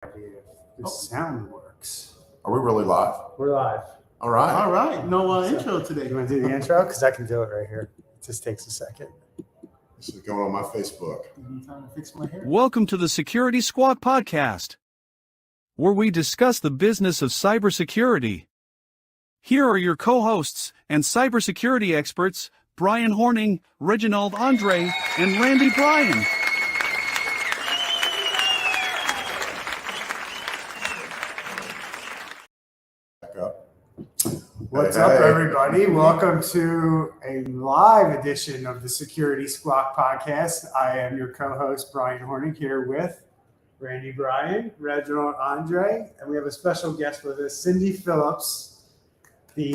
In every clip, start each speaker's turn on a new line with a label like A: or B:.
A: If the sound works.
B: Are we really live?
A: We're live.
B: All right.
C: All right. No intro today.
A: You want to do the intro? Because I can do it right here. It just takes a second.
B: This is going on my Facebook.
C: I'm trying to fix my hair.
D: Welcome to the Security Squawk Podcast, where we discuss the business of cybersecurity. Here are your co-hosts and cybersecurity experts, Brian Horning, Reginald Andre, and Randy Bryan.
B: Back up.
A: What's
B: Hey,
A: up,
B: hey.
A: everybody? Welcome to a live edition of the Security Squawk Podcast. I am your co-host, Brian Horning, here with Randy Bryan, Reginald Andre, and we have a special guest with us, Cindy Phillips, the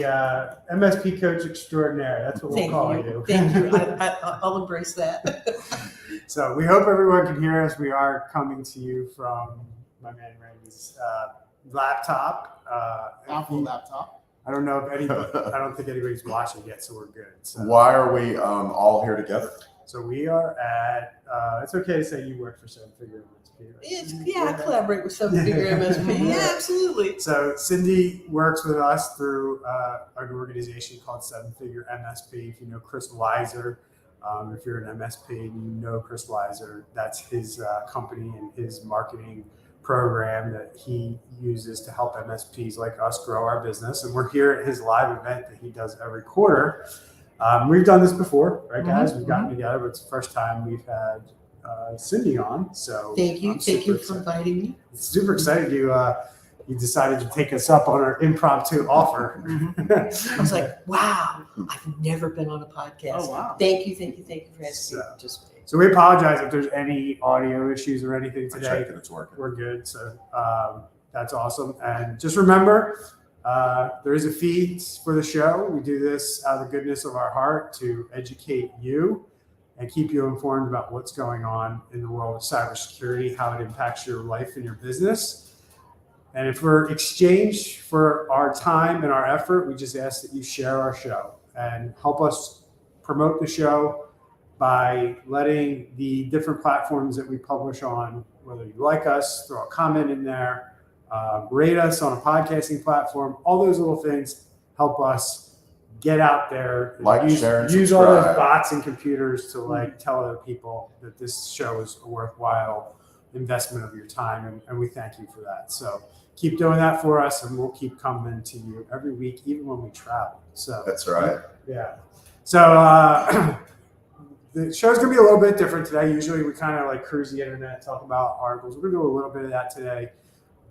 A: MSP coach extraordinaire. That's what we'll call you.
E: Thank you. I'll embrace that.
A: So we hope everyone can hear us. We are coming to you from my man Randy's laptop.
C: Apple laptop.
A: I don't know if anybody. I don't think anybody's watching yet, so we're good. So,
B: Why are we all here together?
A: so we are at. It's okay to say you work for Seven Figure MSP, right?
E: I collaborate with some bigger MSP. Yeah, absolutely.
A: So Cindy works with us through an organization called Seven Figure MSP. If you know Chris Weiser, if you're an MSP and you know Chris Weiser, that's his company and his marketing program that he uses to help MSPs like us grow our business. And we're here at his live event that he does every quarter. We've done this before, right, guys? We've gotten together, but it's the first time we've had Cindy on. So
E: Thank you.
A: I'm
E: Thank
A: super
E: you for
A: excited.
E: inviting me.
A: Super excited you decided to take us up on our impromptu offer.
E: I was like, wow, I've never been on a podcast.
C: Oh, wow.
E: Thank you for asking me to
A: So-
E: participate.
A: So we apologize if there's any audio issues or anything
B: I
A: today.
B: checked and it's working.
A: We're good. So that's awesome. And just remember, there is a fee for the show. We do this out of the goodness of our heart to educate you and keep you informed about what's going on in the world of cybersecurity, how it impacts your life and your business. And if we're exchange for our time and our effort, we just ask that you share our show and help us promote the show by letting the different platforms that we publish on, whether you like us, throw a comment in there, rate us on a podcasting platform, all those little things help us get out there.
B: Like, share, and
A: use all those
B: subscribe.
A: bots and computers to tell other people that this show is a worthwhile investment of your time, and we thank you for that. So keep doing that for us, and we'll keep coming to you every week, even when we travel. So
B: That's right.
A: yeah. So the show's gonna be a little bit different today. Usually we kind of like cruise the internet, talk about articles. We're gonna do a little bit of that today.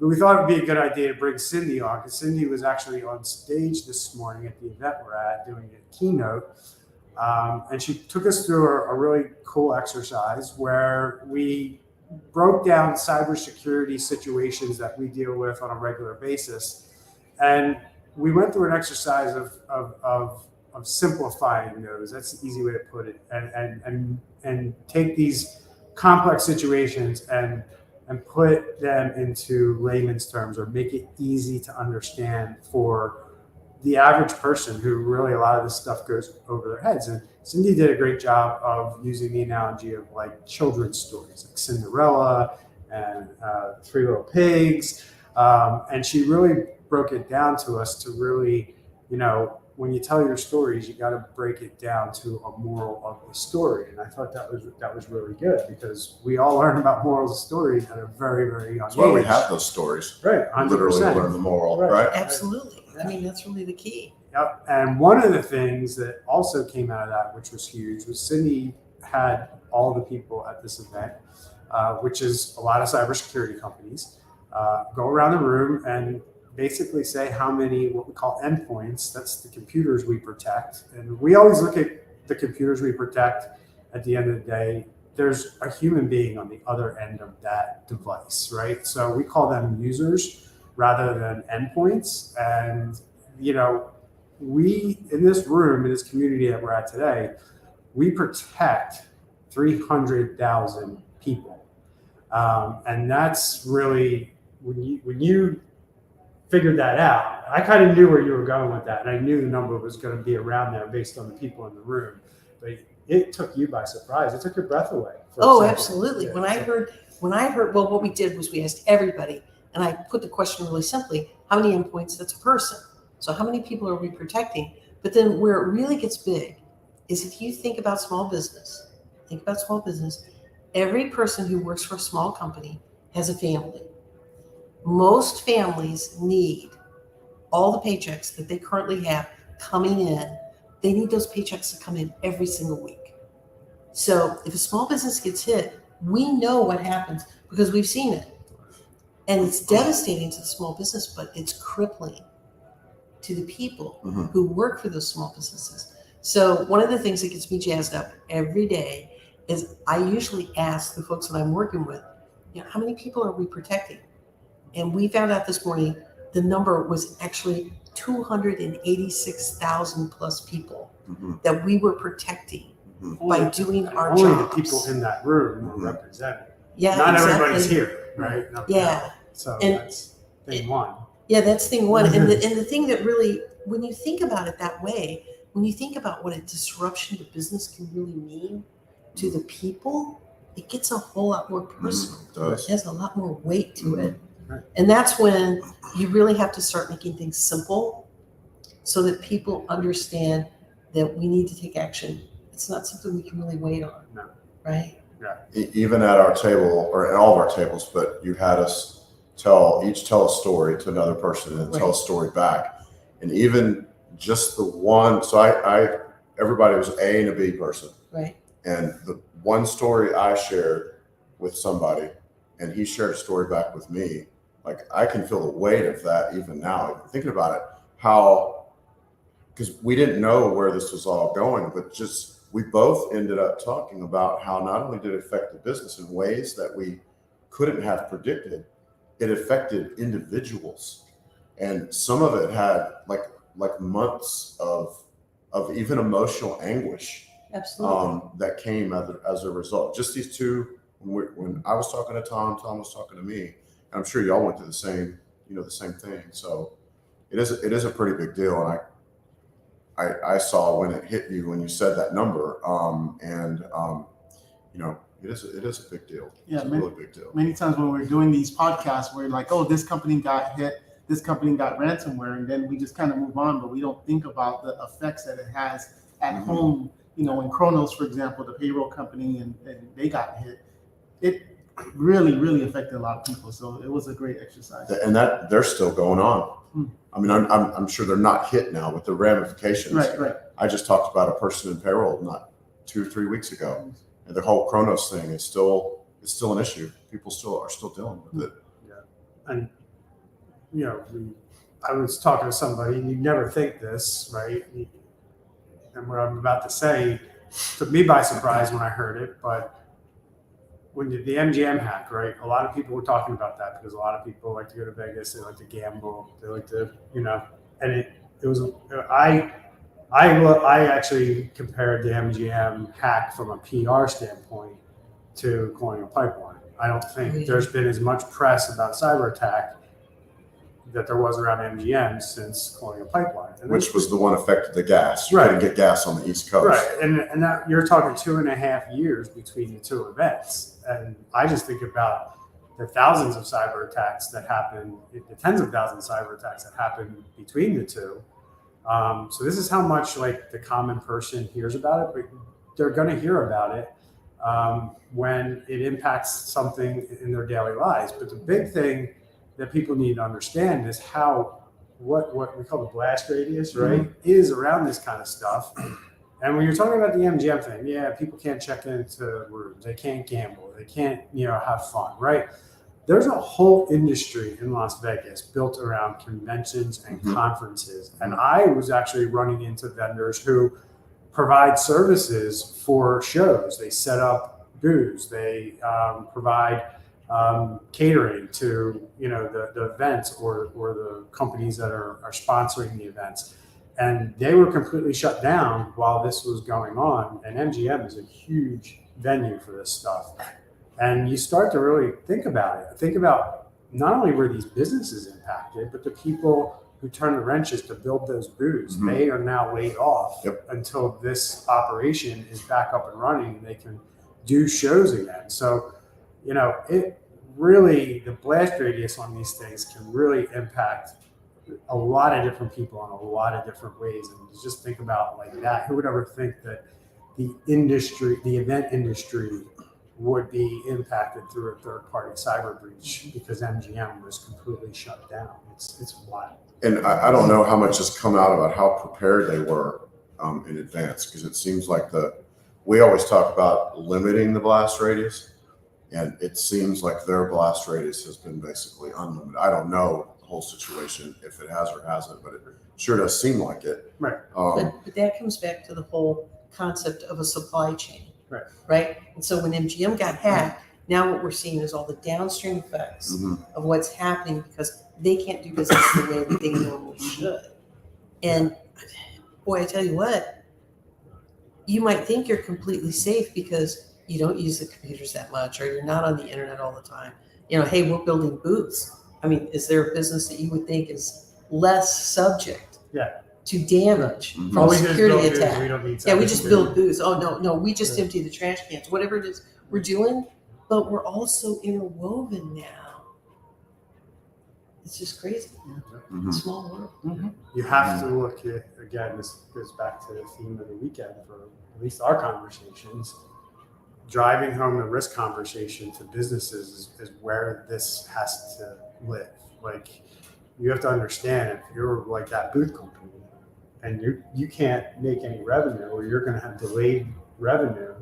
A: But we thought it would be a good idea to bring Cindy on, because Cindy was actually on stage this morning at the event we're at doing a keynote. And she took us through a really cool exercise where we broke down cybersecurity situations that we deal with on a regular basis. And we went through an exercise of simplifying those. That's the easy way to put it. And take these complex situations and put them into layman's terms, or make it easy to understand for the average person who really a lot of this stuff goes over their heads. And Cindy did a great job of using the analogy of like children's stories, like Cinderella and Three Little Pigs. And she really broke it down to us to really, when you tell your stories, you got to break it down to a moral of the story. And I thought that was really good, because we all learn about morals of stories at a very, very young
B: That's why we
A: age.
B: have those stories.
A: Right, 100%.
B: Literally learn the moral,
A: Right.
B: right?
E: Absolutely. I mean, that's really the key.
A: Yep. And one of the things that also came out of that, which was huge, was Cindy had all the people at this event, which is a lot of cybersecurity companies, go around the room and basically say how many what we call endpoints, that's the computers we protect. And we always look at the computers we protect. At the end of the day, there's a human being on the other end of that device, right? So we call them users rather than endpoints. And, we, in this room, in this community that we're at today, we protect 300,000 people. And that's really, when you figured that out, I kind of knew where you were going with that. And I knew the number was going to be around there based on the people in the room. But it took you by surprise. It took your breath away. for a
E: Oh,
A: second.
E: absolutely.
A: Yeah.
E: When I heard when I heard, well, what we did was we asked everybody, and I put the question really simply, how many endpoints? That's a person. So how many people are we protecting? But then where it really gets big is if you think about small business, every person who works for a small company has a family. Most families need all the paychecks that they currently have coming in. They need those paychecks to come in every single week. So if a small business gets hit, we know what happens because we've seen it. And it's devastating to the small business, but it's crippling to the people who work for those small businesses. So one of the things that gets me jazzed up every day is I usually ask the folks that I'm working with, how many people are we protecting? And we found out this morning the number was actually 286,000 plus people that we were protecting by doing our
A: Only
E: jobs.
A: the people in that room are represented.
E: Yeah,
A: Not
E: exactly.
A: everybody's here, right? No,
E: Yeah.
A: So
E: And-
A: that's thing one.
E: Yeah, that's thing one. And the thing that really, when you think about it that way, when you think about what a disruption to business can really mean to the people, it gets a whole lot more personal.
B: It does.
E: It has a lot more weight to it.
A: Right.
E: And that's when you really have to start making things simple so that people understand that we need to take action. It's not something we can really wait on.
A: No.
E: Right?
B: Even at our table, or at all of our tables, but you had us each tell a story to another person and tell a story back. And even just the one, so everybody was A and a B person.
E: Right.
B: And the one story I shared with somebody, and he shared a story back with me, like I can feel the weight of that even now. Even thinking about it, because we didn't know where this was all going, but just we both ended up talking about how not only did it affect the business in ways that we couldn't have predicted, it affected individuals. And some of it had like months of even emotional anguish
E: Absolutely.
B: that came as a result. Just these two, when I was talking to Tom was talking to me, and I'm sure y'all went through the same thing. So it is a pretty big deal. And I saw when it hit you when you said that number, it is a big deal.
C: Yeah,
B: it's a really big deal.
C: Many times when we're doing these podcasts, we're like, oh, this company got hit, this company got ransomware, and then we just kind of move on, but we don't think about the effects that it has at home. In Kronos, for example, the payroll company, and they got hit. It really, really affected a lot of people. So it was a great exercise.
B: And that they're still going on. I mean, I'm sure they're not hit now with the ramifications.
C: Right.
B: I just talked about a person in payroll not 2 or 3 weeks ago, and the whole Kronos thing is still an issue. People are still dealing with it.
A: And I was talking to somebody, and you never think this, right? And what I'm about to say took me by surprise when I heard it, but when the MGM hack, right? A lot of people were talking about that because a lot of people like to go to Vegas, they like to gamble, they like to, and it was I actually compared the MGM hack from a PR standpoint to Colonial Pipeline. I don't think there's been as much press about cyber attack that there was around MGM since Colonial Pipeline. And
B: Which was the one affected the gas. You
A: Right.
B: couldn't get gas on the East Coast.
A: Right, and that, you're talking 2.5 years between the two events. And I just think about the thousands of cyber attacks that happen, the tens of thousands of cyber attacks that happen between the two. So this is how much like the common person hears about it, but they're going to hear about it when it impacts something in their daily lives. But the big thing that people need to understand is what we call the blast radius, right, is around this kind of stuff. And when you're talking about the MGM thing, people can't check into rooms, they can't gamble, they can't, have fun, right? There's a whole industry in Las Vegas built around conventions and conferences. And I was actually running into vendors who provide services for shows. They set up booths, they provide catering to the events or the companies that are sponsoring the events, and they were completely shut down while this was going on. And MGM is a huge venue for this stuff, and you start to really think about not only were these businesses impacted, but the people who turn the wrenches to build those booths, they are now laid off until this operation is back up and running and they can do shows again. So it really, the blast radius on these things can really impact a lot of different people in a lot of different ways. And just think about like that. Who would ever think that the event industry would be impacted through a third-party cyber breach because MGM was completely shut down? It's wild.
B: And I don't know how much has come out about how prepared they were in advance, because it seems like we always talk about limiting the blast radius, and it seems like their blast radius has been basically unlimited. I don't know the whole situation, if it has or hasn't, but it sure does seem like it.
A: Right.
E: But that comes back to the whole concept of a supply chain.
A: Right.
E: Right. And so when MGM got hacked, now what we're seeing is all the downstream effects of what's happening because they can't do business the way that they normally should. And boy, I tell you what, you might think you're completely safe because you don't use the computers that much or you're not on the internet all the time. Hey, we're building booths. I mean, is there a business that you would think is less subject to damage from a security attack? We just build booths. Oh, no, we just empty the trash cans. Whatever it is we're doing, but we're also interwoven now. It's just crazy. Small world.
A: You have to look at, again, this goes back to the theme of the weekend for at least our conversations. Driving home the risk conversation to businesses is where this has to live. Like, you have to understand, if you're like that booth company and you can't make any revenue or you're going to have delayed revenue,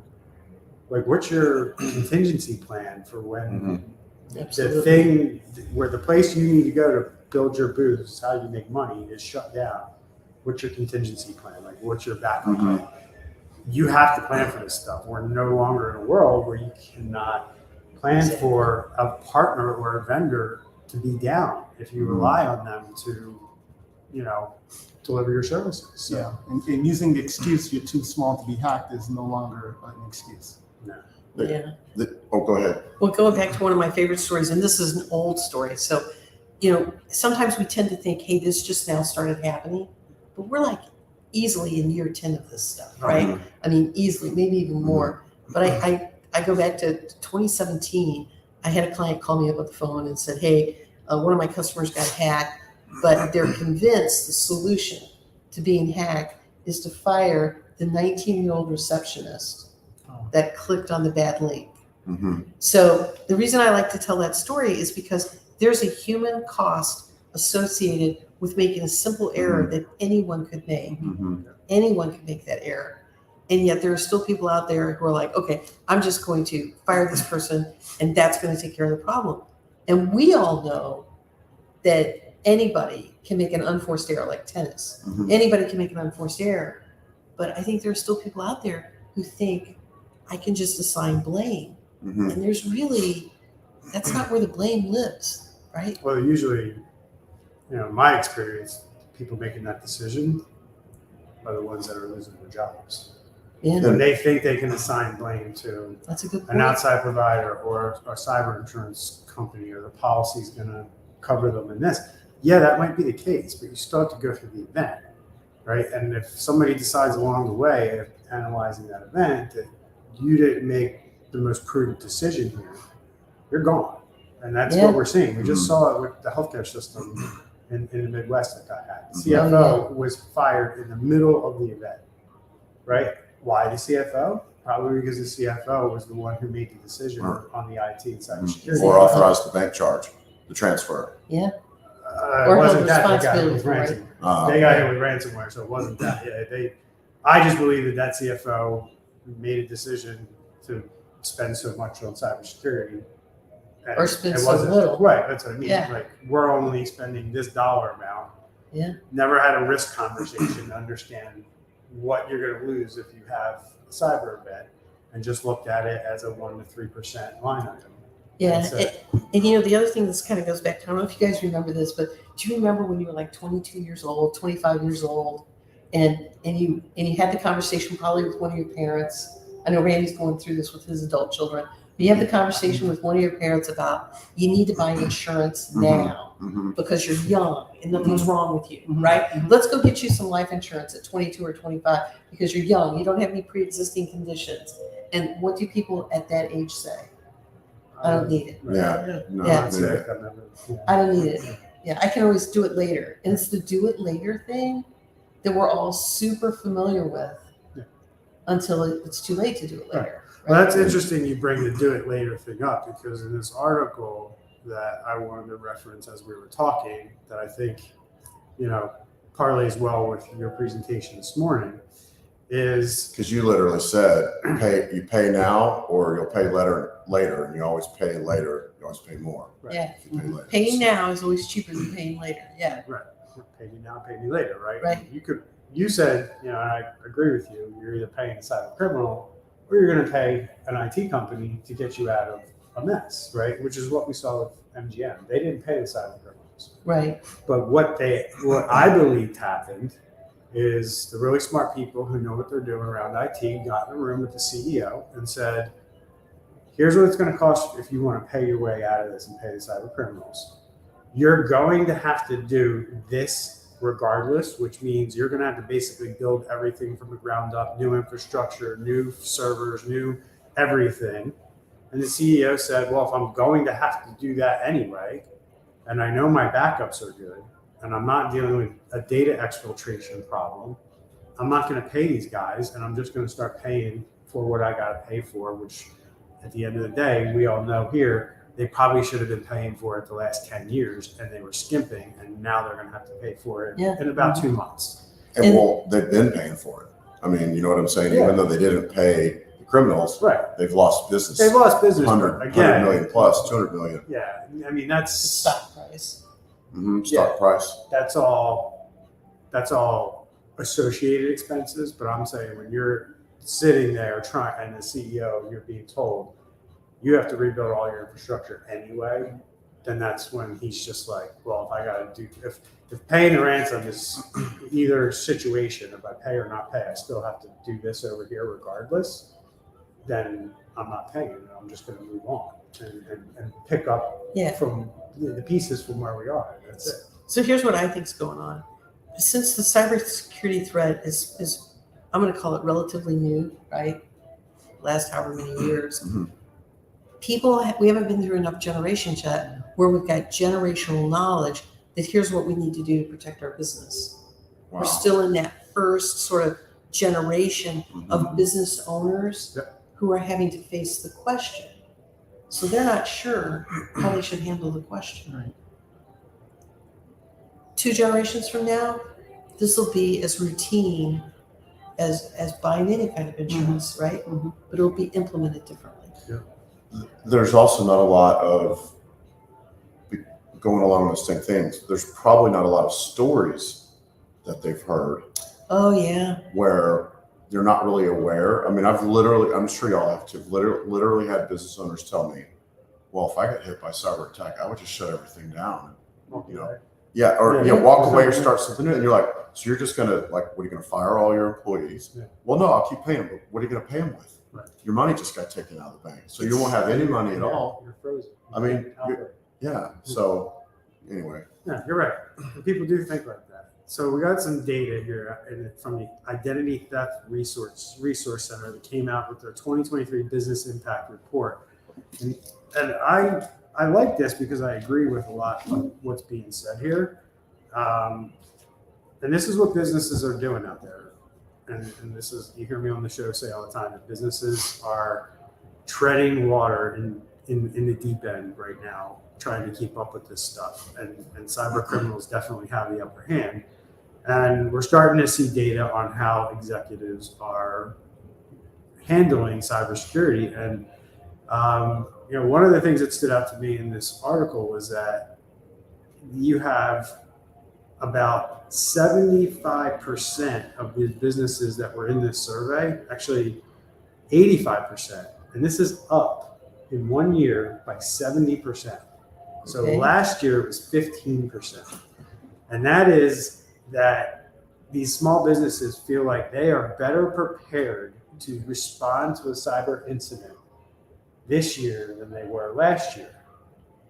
A: like, what's your contingency plan for when the thing where the place you need to go to build your booth, is how you make money, is shut down? What's your contingency plan? Like, what's your backup plan? You have to plan for this stuff. We're no longer in a world where you cannot plan for a partner or a vendor to be down if you rely on them to, deliver your services. So,
C: Yeah, and using the excuse you're too small to be hacked is no longer an excuse.
A: no.
B: Go ahead.
E: Well, going back to one of my favorite stories, and this is an old story. So, sometimes we tend to think, hey, this just now started happening, but we're like easily in year 10 of this stuff, right? I mean, easily, maybe even more. But I go back to 2017. I had a client call me up on the phone and said, hey, one of my customers got hacked, but they're convinced the solution to being hacked is to fire the 19-year-old receptionist that clicked on the bad link. So the reason I like to tell that story is because there's a human cost associated with making a simple error that anyone could make. Anyone could make that error. And yet there are still people out there who are like, okay, I'm just going to fire this person and that's going to take care of the problem. And we all know that anybody can make an unforced error, like tennis. Anybody can make an unforced error. But I think there are still people out there who think I can just assign blame. And there's really, that's not where the blame lives, right?
A: Well, usually, in my experience, people making that decision are the ones that are losing their jobs.
E: Yeah,
A: And they think they can assign blame to
E: that's a good
A: an
E: point.
A: outside provider or a cyber insurance company, or the policy's going to cover them in this. Yeah, that might be the case, but you still have to go through the event, right? And if somebody decides along the way of analyzing that event that you didn't make the most prudent decision here, you're gone. And that's what we're seeing. We just saw it with the healthcare system in the Midwest that got hacked. The CFO was fired in the middle of the event, right? Why the CFO? Probably because the CFO was the one who made the decision on the IT and cybersecurity.
B: Or authorized the bank charge, the transfer.
E: Yeah.
A: It
E: Or
A: wasn't
E: held
A: that. They got hit with
E: responsibility
A: ransomware. They got hit with ransomware, so it wasn't that. I just believe that CFO made a decision to spend so much on cybersecurity. And
E: Or spend
A: it
E: so
A: wasn't-
E: little.
A: Right, that's what I mean.
E: Yeah.
A: Like, we're only spending this dollar amount.
E: Yeah.
A: Never had a risk conversation to understand what you're going to lose if you have a cyber event, and just looked at it as a 1 to 3% line item.
E: Yeah.
A: That's it.
E: And the other thing that's kind of goes back to, I don't know if you guys remember this, but do you remember when you were like 22 years old, 25 years old, and you had the conversation probably with one of your parents? I know Randy's going through this with his adult children. But you have the conversation with one of your parents about you need to buy insurance now because you're young and nothing's wrong with you, right? Let's go get you some life insurance at 22 or 25 because you're young. You don't have any pre-existing conditions. And what do people at that age say? I don't need it.
B: Yeah. No,
E: Yeah.
A: That's it. I remember. Yeah.
E: I don't need it. Yeah, I can always do it later. And it's the do it later thing that we're all super familiar with
A: Yeah.
E: until it's too late to do it later.
A: Well, that's interesting you bring the do it later thing up, because in this article that I wanted to reference as we were talking, that I think, parlays well with your presentation this morning, is
B: because you literally said you pay now or you'll pay later, and you always pay later. You always pay more.
A: Right.
E: Yeah.
B: If you pay later.
E: Paying now is always cheaper than paying later. Yeah.
A: pay me now, pay me later, right?
E: Right.
A: You said, and I agree with you, you're either paying a cyber criminal or you're going to pay an IT company to get you out of a mess, right? Which is what we saw with MGM. They didn't pay the cyber criminals.
E: Right.
A: But what I believed happened is the really smart people who know what they're doing around IT got in a room with the CEO and said, here's what it's going to cost if you want to pay your way out of this and pay the cyber criminals. You're going to have to do this regardless, which means you're going to have to basically build everything from the ground up, new infrastructure, new servers, new everything. And the CEO said, well, if I'm going to have to do that anyway, and I know my backups are good, and I'm not dealing with a data exfiltration problem, I'm not going to pay these guys, and I'm just going to start paying for what I got to pay for, which at the end of the day, we all know here, they probably should have been paying for it the last 10 years, and they were skimping, and now they're going to have to pay for it in about 2 months.
B: And well, they've been paying for it. I mean, you know what I'm saying?
A: Yeah.
B: Even though they didn't pay the criminals,
A: Right.
B: they've lost business.
A: They've lost business.
B: 100
A: again.
B: million plus, 200 million.
A: Yeah. I mean, that's
E: Stock price.
B: Stock price.
A: that's all associated expenses. But I'm saying when you're sitting there and the CEO, you're being told you have to rebuild all your infrastructure anyway, then that's when he's just like, well, if I got to do, if paying the ransom is either situation, if I pay or not pay, I still have to do this over here regardless, then I'm not paying it. I'm just going to move on and pick up from the pieces from where we are. That's it.
E: So here's what I think is going on. Since the cybersecurity threat is I'm going to call it relatively new, right? Last however many years.
B: Mm-hmm.
E: We haven't been through enough generations yet where we've got generational knowledge that here's what we need to do to protect our business.
B: Wow.
E: We're still in that first sort of generation of business owners who are having to face the question. So they're not sure how they should handle the question.
C: Right.
E: 2 generations from now, this will be as routine as buying any kind of insurance, right?
C: Mm-hmm.
E: But it'll be implemented differently.
B: There's also not a lot of going along with the same things. There's probably not a lot of stories that they've heard
E: Oh yeah.
B: where they're not really aware. I mean, I'm sure y'all have to, literally had business owners tell me, well, if I got hit by cyber attack, I would just shut everything down. You know,
A: Yeah.
B: walk away or start something new. And you're like, so you're just going to what are you going to fire all your employees?
A: Yeah.
B: Well, no, I'll keep paying them. But what are you going to pay them with?
A: Right.
B: Your money just got taken out of the bank. So you won't have any money at all.
A: You're frozen.
B: I mean, Yeah. So anyway.
A: Yeah, you're right. People do think like that. So we got some data here from the Identity Theft Resource Center that came out with their 2023 Business Impact Report. And I like this because I agree with a lot of what's being said here. And this is what businesses are doing out there. And this is, you hear me on the show say all the time, that businesses are treading water in the deep end right now, trying to keep up with this stuff. And cyber criminals definitely have the upper hand. And we're starting to see data on how executives are handling cybersecurity. And, one of the things that stood out to me in this article was that you have about 75% of the businesses that were in this survey, actually 85%, and this is up in 1 year by 70%. So
E: Okay.
A: last year it was 15%. And that is that these small businesses feel like they are better prepared to respond to a cyber incident this year than they were last year.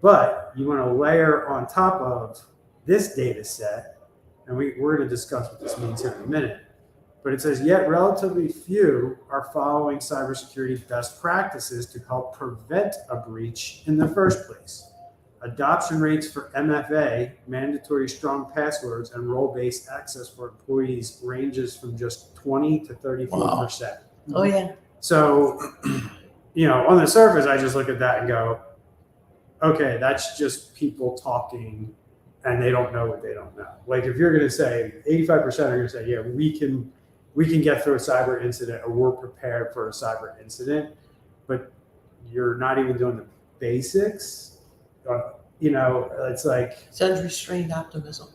A: But you want to layer on top of this data set, and we're going to discuss what this means here in a minute, But it says, yet relatively few are following cybersecurity best practices to help prevent a breach in the first place. Adoption rates for MFA, mandatory strong passwords, and role-based access for employees ranges from just 20 to 34%.
E: Oh yeah.
A: So, on the surface, I just look at that and go, okay, that's just people talking and they don't know what they don't know. Like if you're going to say 85% are going to say, yeah, we can get through a cyber incident, or we're prepared for a cyber incident, but you're not even doing the basics. It's like
E: It's unrestrained optimism.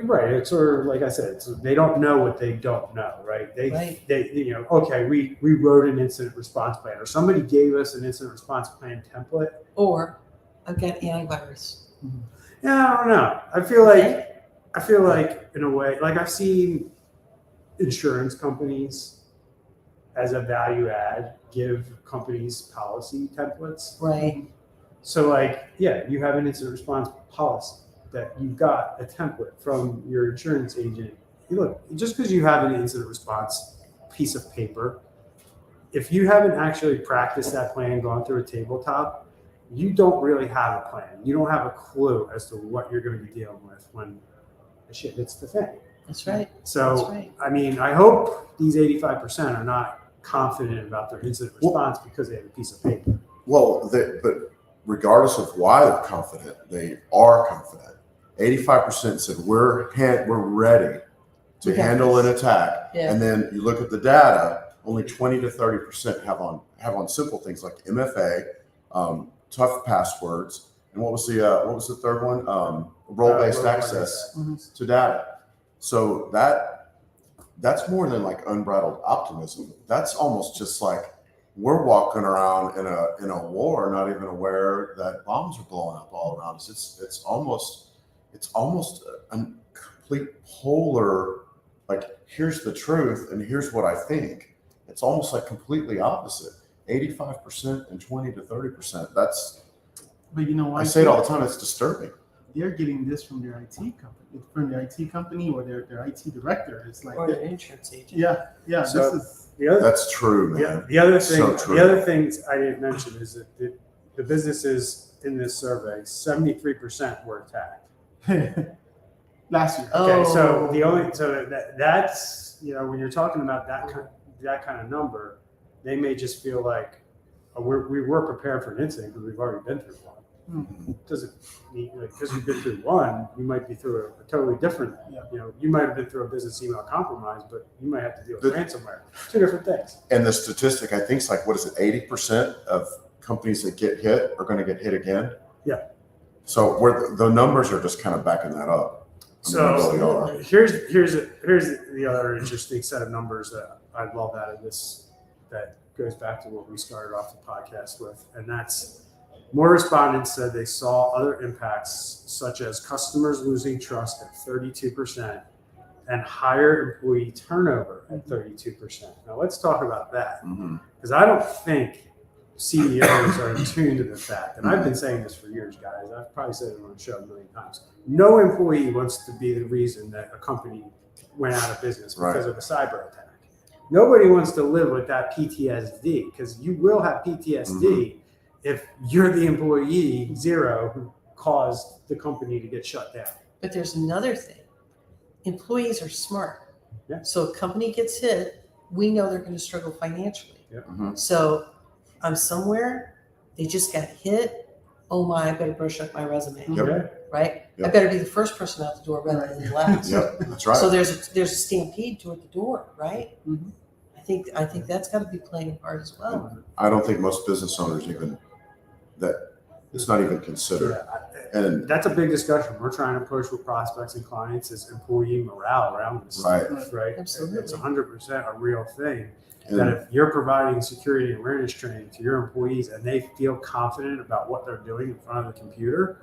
A: right. It's sort of like I said, they don't know what they don't know, right? They okay, we wrote an incident response plan, or somebody gave us an incident response plan template.
E: Or I've got antivirus.
A: Yeah, I don't know. I feel like in a way, like I've seen insurance companies as a value add give companies policy templates.
E: Right.
A: So like, yeah, you have an incident response policy that you've got a template from your insurance agent. Look, just because you have an incident response piece of paper, if you haven't actually practiced that plan, gone through a tabletop, you don't really have a plan. You don't have a clue as to what you're going to be dealing with when the shit hits the fan.
E: That's right.
A: So,
E: That's right.
A: I mean, I hope these 85% are not confident about their incident response because they have a piece of paper.
B: Well, but regardless of why they're confident, they are confident. 85% said we're ready to
E: We got
B: handle
E: this.
B: an attack,
E: Yeah.
B: and then you look at the data. Only 20 to 30% have on simple things like MFA, tough passwords, and what was the third one? Role-based access to data. So that's more than like unbridled optimism. That's almost just like we're walking around in a war, not even aware that bombs are blowing up all around us. It's almost a complete polar. Like here's the truth, and here's what I think. It's almost like completely opposite. 85% and 20 to 30%. That's.
C: But you know why?
B: I say it all the time. It's disturbing.
C: They're getting this from their IT company, or their IT director. It's like,
E: Or an insurance agent.
C: yeah.
A: So-
C: This is
B: That's true,
A: Yeah,
B: man.
A: the other thing,
B: So true.
A: the other things I didn't mention is that the businesses in this survey, 73% were attacked.
C: last year.
A: Okay, so
E: Oh.
A: that's when you're talking about that kind of number, they may just feel like we were prepared for an incident because we've already been through one. Doesn't mean because you've been through one, you might be through a totally different.
C: Yeah.
A: You might have been through a business email compromise, but you might have to deal with
B: The-
A: ransomware. Two different things.
B: And the statistic, I think, is like, what is it? 80% of companies that get hit are going to get hit again.
A: Yeah.
B: So the numbers are just kind of backing that up. I mean, they really are.
A: Here's the other interesting set of numbers that I love out of this that goes back to what we started off the podcast with, and that's more respondents said they saw other impacts such as customers losing trust at 32% and higher employee turnover at 32%. Now let's talk about that
B: Mhm.
A: because I don't think CEOs are attuned to the fact, and I've been saying this for years, guys. I've probably said it on the show a million times. No employee wants to be the reason that a company went out of business because of a cyber attack. Nobody wants to live with that PTSD because you will have PTSD if you're the employee zero who caused the company to get shut down.
E: But there's another thing. Employees are smart.
A: Yeah.
E: So a company gets hit, we know they're going to struggle financially.
B: Mhm.
E: So I'm somewhere, they just got hit. Oh my, I better brush up my resume,
B: Yep.
A: Okay?
E: right? I
B: Yep.
E: better be the first person out the door rather than the last.
B: Yep, that's right.
E: So there's a stampede toward the door, right?
C: Mhm.
E: I think that's got to be playing a part as well.
B: I don't think most business owners even it's not even considered.
A: Yeah.
B: And
A: That's a big discussion. We're trying to push with prospects and clients is employee morale around this
B: Right.
A: stuff, right?
E: Absolutely.
A: It's 100% a real thing.
B: and
A: That if you're providing security and awareness training to your employees and they feel confident about what they're doing in front of the computer,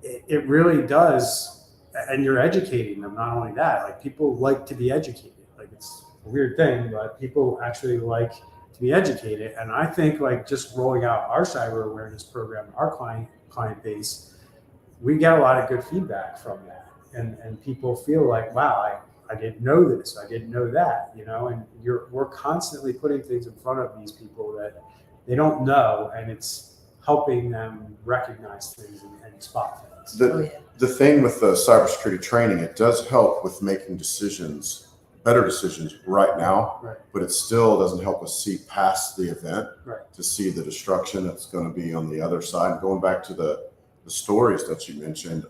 A: it really does. And you're educating them. Not only that, like people like to be educated. Like it's a weird thing, but people actually like to be educated. And I think like just rolling out our cyber awareness program, our client base, we get a lot of good feedback from that. And people feel like, wow, I didn't know this, I didn't know that, and we're constantly putting things in front of these people that they don't know, and it's helping them recognize things and spot things.
B: The thing with the cybersecurity training, it does help with making better decisions right now,
A: Right.
B: but it still doesn't help us see past the event,
A: Right.
B: to see the destruction that's going to be on the other side. Going back to the stories that you mentioned,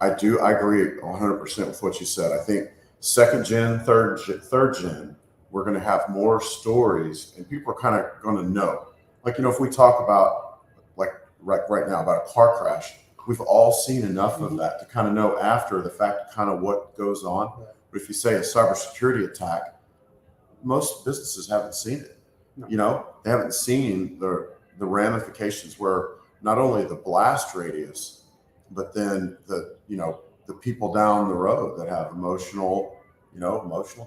B: I agree 100% with what you said. I think second gen, third gen, we're going to have more stories, and people are kind of going to know. Like, if we talk about, like right now, about a car crash, we've all seen enough of that to kind of know after the fact kind of what goes on.
A: Right.
B: But if you say a cybersecurity attack, most businesses haven't seen it.
A: No.
B: They haven't seen the ramifications, where not only the blast radius, but then the people down the road that have emotional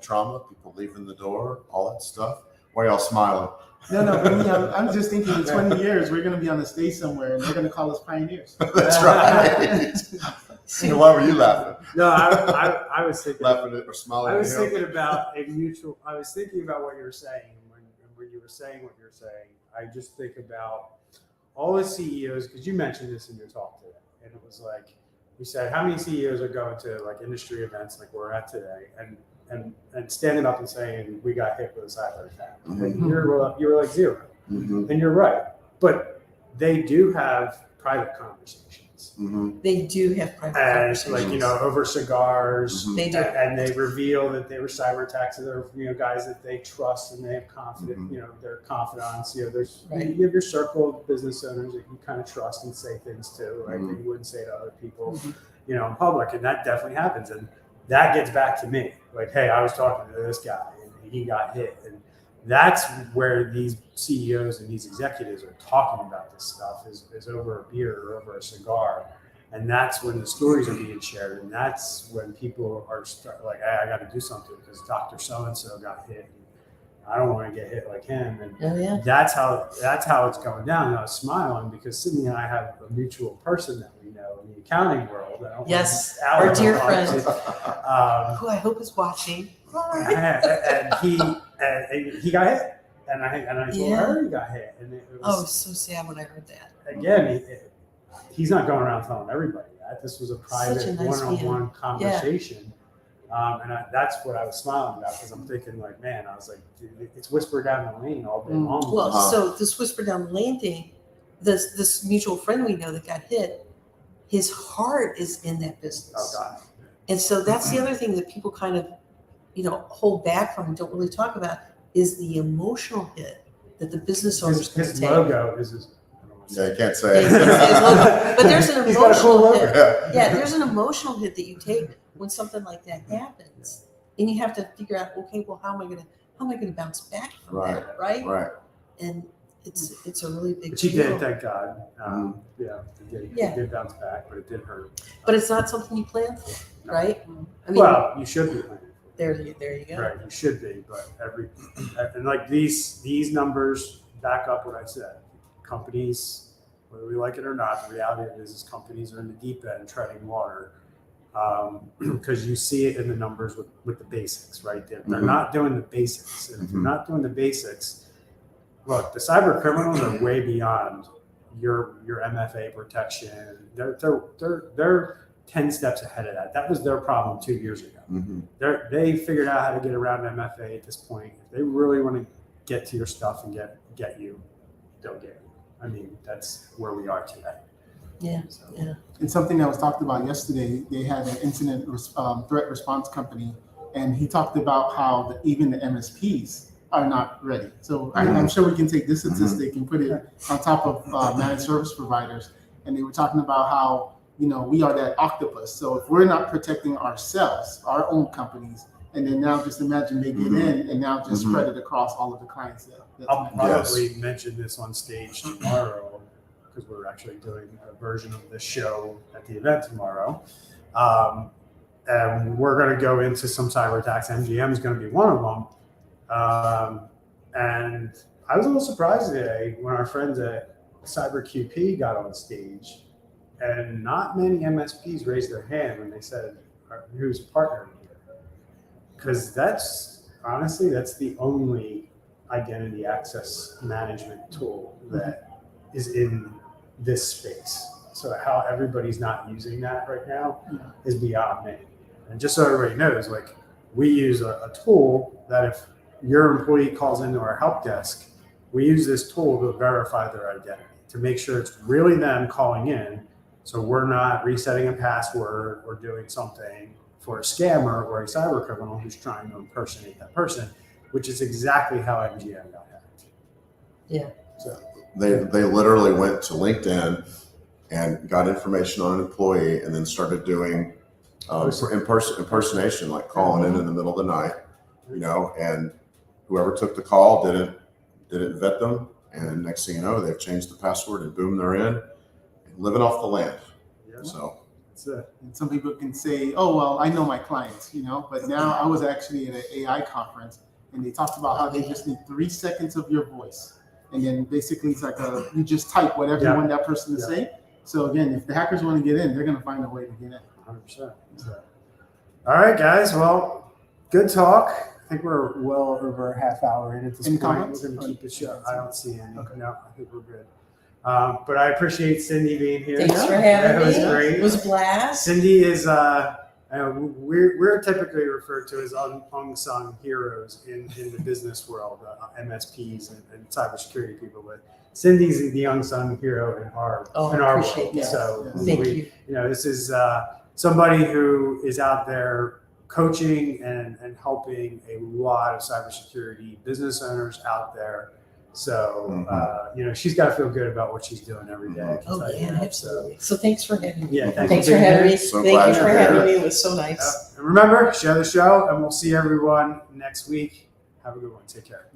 B: trauma, people leaving the door, all that stuff. Why y'all smiling?
C: No, for me, I'm just thinking in 20 years, we're going to be on the stage somewhere and they're going to call us pioneers.
B: That's right. Why were you laughing?
A: No, I was thinking.
B: Laughing or smiling?
A: I was thinking about I was thinking about what you were saying, and when you were saying what you're saying, I just think about all the CEOs, because you mentioned this in your talk today, and it was like, you said, how many CEOs are going to like industry events like we're at today, and standing up and saying we got hit with a cyber attack, and you were like zero, and you're right, but they do have private conversations.
E: They do have private conversations.
A: Like, over cigars.
E: They do.
A: And they reveal that they were cyber attacks, and they're guys that they trust and they have confidence, they're confidants. There's you have your circle of business owners that you kind of trust and say things to, right? That you wouldn't say to other people, in public, and that definitely happens. And that gets back to me. Like, hey, I was talking to this guy and he got hit. And that's where these CEOs and these executives are talking about this stuff is over a beer or over a cigar. And that's when the stories are being shared. And that's when people are like, hey, I got to do something because Dr. So-and-so got hit. I don't want to get hit like him. And that's how it's going down. And I was smiling because Sydney and I have a mutual person that we know in the accounting world.
E: Yes, our dear friend, who I hope is watching.
A: And he got hit, and I told her he got hit, and it was
E: so sad when I heard that.
A: Again, he's not going around telling everybody that. This was a private
E: nice
A: one-on-one conversation, and that's what I was smiling about, because I'm thinking like, man, I was like, dude, it's whispered down the lane all day long.
E: Well, so this whisper down the lane thing, this mutual friend we know that got hit, his heart is in that business.
A: Oh God.
E: And so that's the other thing that people kind of, hold back from and don't really talk about is the emotional hit that the business owners can
A: His
E: take.
A: logo is his.
B: Yeah, you can't say
E: His logo. But there's an
A: He's got a cool
E: emotional
A: logo.
E: hit. Yeah, there's an emotional hit that you take when something like that happens, and you have to figure out, okay, well, how am I gonna bounce back from that, right?
B: Right.
E: And it's a really big
A: But he
E: deal.
A: did, thank God. He did bounce back, but it did hurt.
E: But it's not something you plan for, right? I mean,
A: Well, you should be planning.
E: there you go.
A: Right, you should be, but and like these numbers back up what I said. Companies, whether we like it or not, the reality of it is companies are in the deep end treading water, because you see it in the numbers with the basics, right? They're not doing the basics, and if you're not doing the basics, look, the cyber criminals are way beyond your MFA protection. They're 10 steps ahead of that. That was their problem 2 years ago. They figured out how to get around MFA at this point. If they really want to get to your stuff and get you, they'll get you. I mean, that's where we are today.
E: Yeah,
A: So.
E: yeah.
C: And something that was talked about yesterday, they had an incident threat response company, and he talked about how even the MSPs are not ready. So I'm sure we can take this statistic and put it on top of managed service providers. And they were talking about how, we are that octopus. So if we're not protecting ourselves, our own companies, and then now just imagine they get in and now just spread it across all of the clients.
A: I'll probably mention this on stage tomorrow, because we're actually doing a version of the show at the event tomorrow. And we're going to go into some cyber attacks. MGM is going to be one of them. And I was a little surprised today when our friends at CyberQP got on stage, and not many MSPs raised their hand when they said, who's partnering here? because that's honestly, that's the only identity access management tool that is in this space. So how everybody's not using that right now is beyond me. And just so everybody knows, like, we use a tool that if your employee calls into our help desk, we use this tool to verify their identity, to make sure it's really them calling in. So we're not resetting a password or doing something for a scammer or a cyber criminal who's trying to impersonate that person, which is exactly how MGM got hacked.
E: Yeah.
A: So
B: They literally went to LinkedIn and got information on an employee, and then started doing impersonation, like calling in the middle of the night, and whoever took the call didn't vet them, and next thing you know, they've changed the password, and boom, they're in, and living off the land.
A: yeah,
B: So
A: that's it.
C: And some people can say, oh, well, I know my clients, but now I was actually at an AI conference, and they talked about how they just need 3 seconds of your voice. And then basically it's like you just type whatever you want that person to say. So again, if the hackers want to get in, they're going to find a way to get in.
A: 100%. So, all right, guys. Well, good talk. I think we're well over a half hour in at this
C: Any
A: point.
C: comments?
A: We're going to keep it short. I don't see any.
C: Okay.
A: No, I think we're good. But I appreciate Cindy being here.
E: Thanks for having
A: That was
E: me.
A: great.
E: It was a blast.
A: Cindy is we're typically referred to as unsung heroes in the business world, MSPs and cybersecurity people. But Cindy's the unsung hero in our
E: appreciate
A: world.
E: that.
A: So
E: Thank you.
A: this is somebody who is out there coaching and helping a lot of cybersecurity business owners out there. So she's got to feel good about what she's doing every day. I can
E: Oh,
A: tell you
E: yeah,
A: that.
E: absolutely. So thanks for having me.
A: Yeah,
E: Thanks for having me.
B: So
E: Thank
B: glad
E: you for
B: you're
E: having
B: here.
E: me. It was so nice.
A: And remember, share the show, and we'll see everyone next week. Have a good one. Take care.